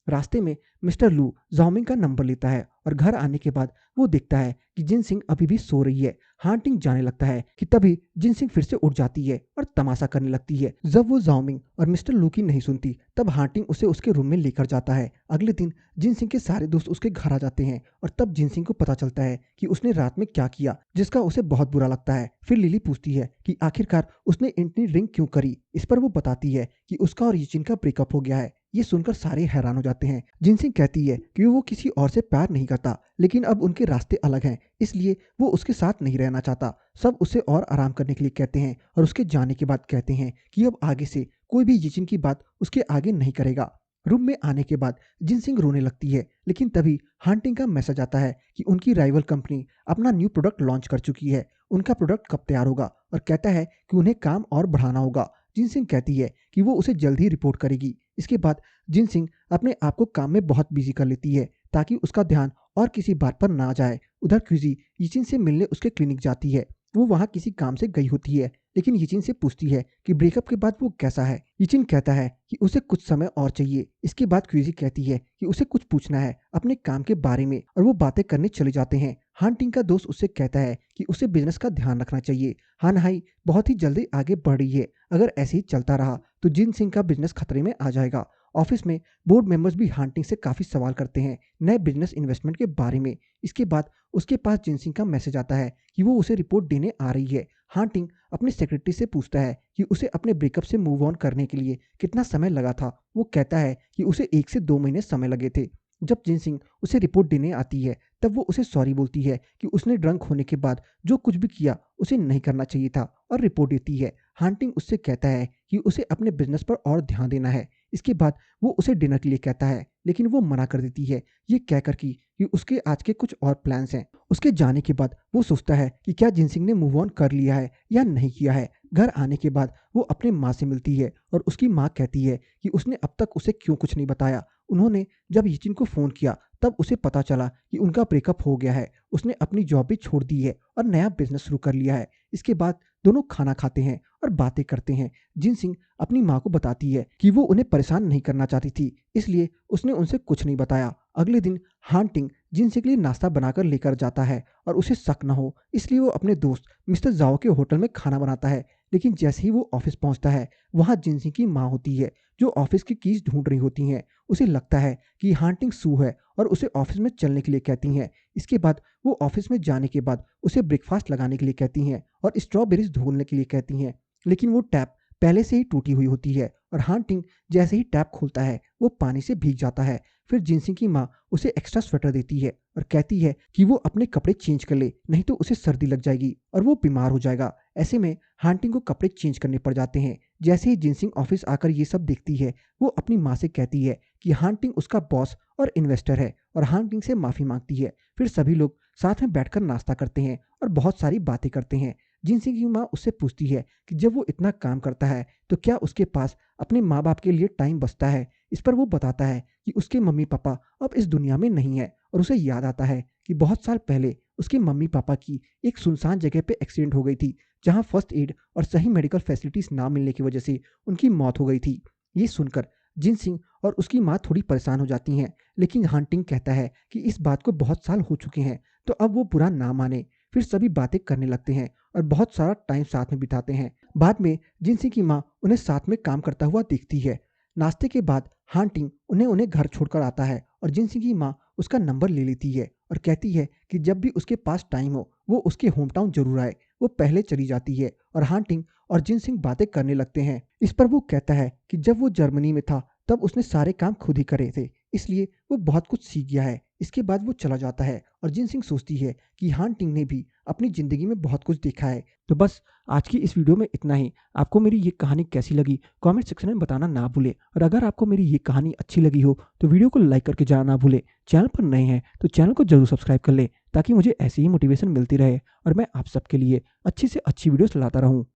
रास्ते में मिस्टर लू जाओमिंग का नंबर लेता है और घर आने के बाद वो देखता है कि जिनसिंग अभी भी सो रही है। हांटिंग जाने लगता है कि तभी जिनसिंग फिर से उठ जाती है और तमाशा करने लगती है। जब वो जाओमिंग और मिस्टर लू की नहीं सुनती तब हांटिंग उसे उसके रूम में लेकर जाता है। अगले दिन जिनसिंग के सारे दोस्त उसके घर आ जाते हैं और तब जिनसिंग को पता चलता है कि उसने रात में क्या किया जिसका उसे बहुत बुरा लगता है। फिर लिली पूछती है कि आखिरकार उसने इतनी ड्रिंक क्यों करी। इस पर वो बताती है कि उसका और यिचिन का ब्रेकअप हो गया है। ये सुनकर सारे हैरान हो जाते हैं। जिनसिंग कहती है कि वो किसी और से प्यार नहीं करता, लेकिन अब उनके रास्ते अलग हैं, इसलिए वो उसके साथ नहीं रहना चाहता। सब उसे और आराम करने के लिए कहते हैं और उसके जाने के बाद कहते हैं कि अब आगे से कोई भी यिचिन की बात उसके आगे नहीं करेगा। रूम में आने के बाद जिनसिंग रोने लगती है, लेकिन तभी हांटिंग का मैसेज आता है कि उनकी राइवल कंपनी अपना न्यू प्रोडक्ट लॉन्च कर चुकी है। उनका प्रोडक्ट कब तैयार होगा और कहता है कि उन्हें काम और बढ़ाना होगा। जिनसिंग कहती है कि वो उसे जल्द ही रिपोर्ट करेगी। इसके बाद जिनसिंग अपने आप को काम में बहुत बिजी कर लेती है ताकि उसका ध्यान और किसी बात पर ना जाए। उधर क्यूजी यिचिन से मिलने उसके क्लिनिक जाती है। वो वहाँ किसी काम से गई होती है, लेकिन यिचिन से पूछती है कि ब्रेकअप के बाद वो कैसा है। यिचिन कहता है कि उसे कुछ समय और चाहिए। इसके बाद क्यूजी कहती है कि उसे कुछ पूछना है अपने काम के बारे में और वो बातें करने चले जाते हैं। हांटिंग का दोस्त उससे कहता है कि उसे बिजनेस का ध्यान रखना चाहिए। हानहाई बहुत ही जल्दी आगे बढ़ रही है। अगर ऐसे ही चलता रहा तो जिन सिंह का बिजनेस खतरे में आ जाएगा। ऑफिस में बोर्ड मेंबर्स भी हांटिंग से काफी सवाल करते हैं नए बिजनेस इन्वेस्टमेंट के बारे में। इसके बाद उसके पास जिनसिंग का मैसेज आता है कि वो उसे रिपोर्ट देने आ रही है। हांटिंग अपने सेक्रेटरी से पूछता है कि उसे अपने ब्रेकअप से मूव ऑन करने के लिए कितना समय लगा था। वो कहता है कि उसे 1 से 2 महीने समय लगे थे। जब जिनसिंग उसे रिपोर्ट देने आती है तब वो उसे सॉरी बोलती है कि उसने ड्रंक होने के बाद जो कुछ भी किया उसे नहीं करना चाहिए था और रिपोर्ट देती है। हांटिंग उससे कहता है कि उसे अपने बिजनेस पर और ध्यान देना है। इसके बाद वो उसे डिनर के लिए कहता है, लेकिन वो मना कर देती है ये कहकर कि उसके आज के कुछ और प्लान्स हैं। उसके जाने के बाद वो सोचता है कि क्या जिनसिंग ने मूव ऑन कर लिया है या नहीं किया है। घर आने के बाद वो अपने माँ से मिलती है और उसकी माँ कहती है कि उसने अब तक उसे क्यों कुछ नहीं बताया। उन्होंने जब यिचिन को फ़ोन किया तब उसे पता चला कि उनका ब्रेकअप हो गया है। उसने अपनी जॉब भी छोड़ दी है और नया बिजनेस शुरू कर लिया है। इसके बाद दोनों खाना खाते हैं और बातें करते हैं। जिनसिंग अपनी माँ को बताती है कि वो उन्हें परेशान नहीं करना चाहती थी, इसलिए उसने उनसे कुछ नहीं बताया। अगले दिन हांटिंग जिनसिंग के लिए नाश्ता बनाकर लेकर जाता है और उसे शक न हो इसलिए वो अपने दोस्त मिस्टर जाओ के होटल में खाना बनाता है। लेकिन जैसे ही वो ऑफिस पहुंचता है वहां जिनसिंग की माँ होती है जो ऑफिस की कीज ढूंढ रही होती हैं। उसे लगता है कि हांटिंग सू है और उसे ऑफिस में चलने के लिए कहती हैं। इसके बाद वो ऑफिस में जाने के बाद उसे ब्रेकफास्ट लगाने के लिए कहती हैं और स्ट्रॉबेरीज ढूंढने के लिए कहती हैं, लेकिन वो टैप पहले से ही टूटी हुई होती है और हांटिंग जैसे ही टैप खोलता है वो पानी से भीग जाता है। फिर जिनसिंग की माँ उसे एक्स्ट्रा स्वेटर देती है और कहती है कि वो अपने कपड़े चेंज कर ले, नहीं तो उसे सर्दी लग जाएगी और वो बीमार हो जाएगा। ऐसे में हांटिंग को कपड़े चेंज करने पड़ जाते हैं। जैसे ही जिनसिंग ऑफिस आकर ये सब देखती है वो अपनी माँ से कहती है कि हांटिंग उसका बॉस और इन्वेस्टर है और हांटिंग से माफ़ी मांगती है। फिर सभी लोग साथ में बैठकर नाश्ता करते हैं और बहुत सारी बातें करते हैं। जिनसिंग की माँ उससे पूछती है कि जब वो इतना काम करता है तो क्या उसके पास अपने माँ बाप के लिए टाइम बचता है। इस पर वो बताता है कि उसके मम्मी पापा अब इस दुनिया में नहीं है और उसे याद आता है कि बहुत साल पहले उसके मम्मी पापा की एक सुनसान जगह पे एक्सीडेंट हो गई थी जहां फर्स्ट एड और सही मेडिकल फैसिलिटीज ना मिलने की वजह से उनकी मौत हो गई थी। ये सुनकर जिनसिंग और उसकी माँ थोड़ी परेशान हो जाती हैं, लेकिन हांटिंग कहता है कि इस बात को बहुत साल हो चुके हैं तो अब वो बुरा ना माने। फिर सभी बातें करने लगते हैं और बहुत सारा टाइम साथ में बिताते हैं। बाद में जिनसिंग की माँ उन्हें साथ में काम करता हुआ दिखती है। नाश्ते के बाद हांटिंग उन्हें उन्हें घर छोड़कर आता है और जिनसिंग की माँ उसका नंबर ले लेती है और कहती है कि जब भी उसके पास टाइम हो वो उसके होम टाउन जरूर आए। वो पहले चली जाती है और हांटिंग और जिनसिंग बातें करने लगते हैं। इस पर वो कहता है कि जब वो जर्मनी में था तब उसने सारे काम खुद ही करे थे, इसलिए वो बहुत कुछ सीख गया है। इसके बाद वो चला जाता है और जिनसिंग सोचती है कि हांटिंग ने भी अपनी ज़िंदगी में बहुत कुछ देखा है। तो बस आज की इस वीडियो में इतना ही। आपको मेरी ये कहानी कैसी लगी कमेंट सेक्शन में बताना ना भूलें और अगर आपको मेरी ये कहानी अच्छी लगी हो तो वीडियो को लाइक करके जाना ना भूलें। चैनल पर नए हैं तो चैनल को जरूर सब्सक्राइब कर लें ताकि मुझे ऐसी ही मोटिवेशन मिलती रहे और मैं आप सबके लिए अच्छी से अच्छी वीडियोस लाता रहूं।